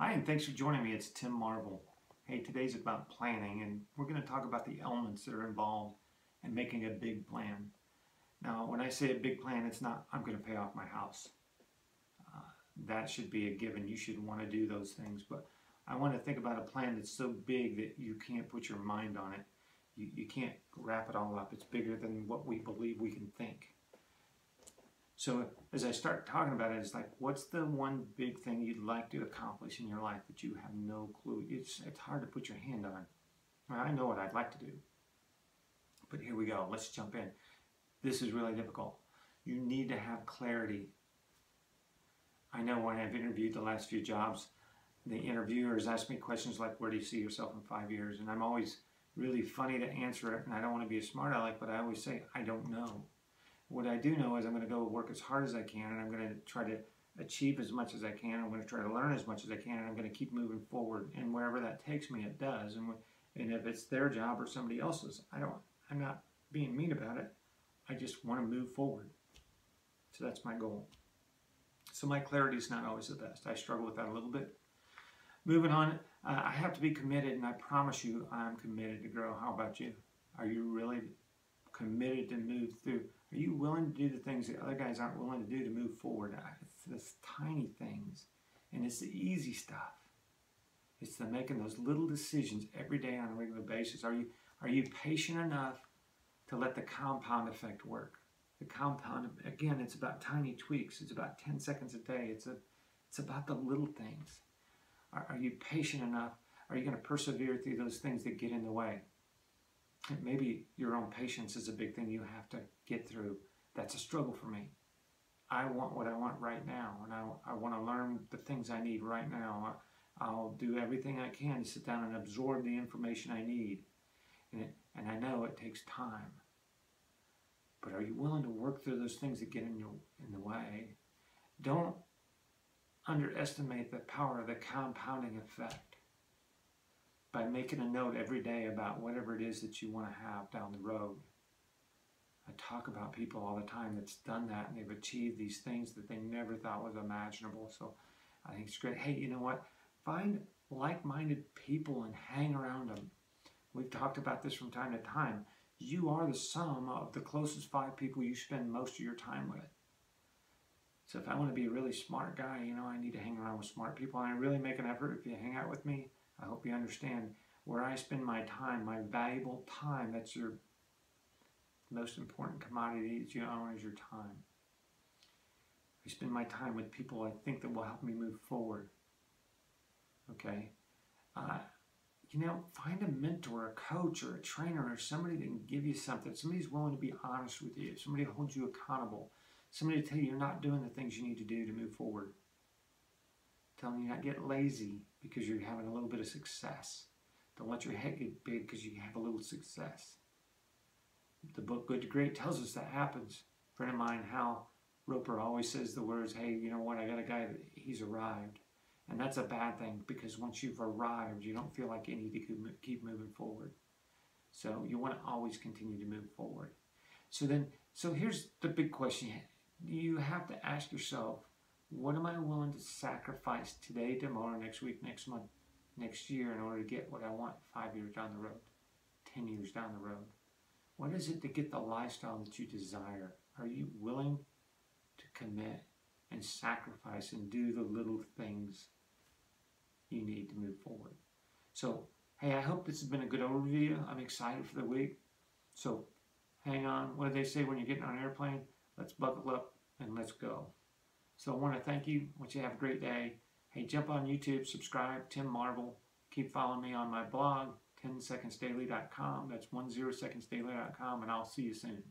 Hi, and thanks for joining me. It's Tim Marvel. Hey, today's about planning, and we're going to talk about the elements that are involved in making a big plan. Now, when I say a big plan, it's not, I'm going to pay off my house. That should be a given. You should want to do those things, but I want to think about a plan that's so big that you can't put your mind on it. You can't wrap it all up. It's bigger than what we believe we can think. So as I start talking about it, it's like, what's the one big thing you'd like to accomplish in your life that you have no clue? It's hard to put your hand on. Well, I know what I'd like to do. But here we go. Let's jump in. This is really difficult. You need to have clarity. I know when I've interviewed the last few jobs, the interviewers ask me questions like, where do you see yourself in 5 years? And I'm always really funny to answer it, and I don't want to be a smart aleck, but I always say, I don't know. What I do know is I'm going to go work as hard as I can, and I'm going to try to achieve as much as I can. I'm going to try to learn as much as I can, and I'm going to keep moving forward. And wherever that takes me, it does. And if it's their job or somebody else's, I'm not being mean about it. I just want to move forward. So that's my goal. So my clarity is not always the best. I struggle with that a little bit. Moving on, I have to be committed, and I promise you I'm committed to grow. How about you? Are you really committed to move through? Are you willing to do the things that other guys aren't willing to do to move forward? It's the tiny things, and it's the easy stuff. It's the making those little decisions every day on a regular basis. Are you patient enough to let the compound effect work? The compound, again, it's about tiny tweaks. It's about 10 seconds a day. It's about the little things. Are you patient enough? Are you going to persevere through those things that get in the way? Maybe your own patience is a big thing you have to get through. That's a struggle for me. I want what I want right now, and I want to learn the things I need right now. I'll do everything I can to sit down and absorb the information I need. And I know it takes time. But are you willing to work through those things that get in the way? Don't underestimate the power of the compounding effect. By making a note every day about whatever it is that you want to have down the road. I talk about people all the time that's done that, and they've achieved these things that they never thought was imaginable. So I think it's great. Hey, you know what? Find like-minded people and hang around them. We've talked about this from time to time. You are the sum of the closest 5 people you spend most of your time with. So if I want to be a really smart guy, I need to hang around with smart people, and I really make an effort. If you hang out with me, I hope you understand where I spend my time, my valuable time. That's your most important commodity that you own is your time. I spend my time with people I think that will help me move forward. Okay? Find a mentor, a coach, or a trainer, or somebody that can give you something. Somebody's willing to be honest with you. Somebody to hold you accountable. Somebody to tell you you're not doing the things you need to do to move forward. Telling you not to get lazy because you're having a little bit of success. Don't let your head get big because you have a little success. The book Good to Great tells us that happens. A friend of mine, Hal Roper, always says the words, hey, you know what, I got a guy that he's arrived. And that's a bad thing, because once you've arrived, you don't feel like you need to keep moving forward. So you want to always continue to move forward. So here's the big question. You have to ask yourself, what am I willing to sacrifice today, tomorrow, next week, next month, next year in order to get what I want 5 years down the road, 10 years down the road? What is it to get the lifestyle that you desire? Are you willing to commit and sacrifice and do the little things you need to move forward? So, hey, I hope this has been a good overview. I'm excited for the week. So, hang on. What do they say when you're getting on an airplane? Let's buckle up and let's go. So I want to thank you. I want you to have a great day. Hey, jump on YouTube, subscribe, Tim Marvel. Keep following me on my blog, 10secondsdaily.com. That's 10secondsdaily.com, and I'll see you soon.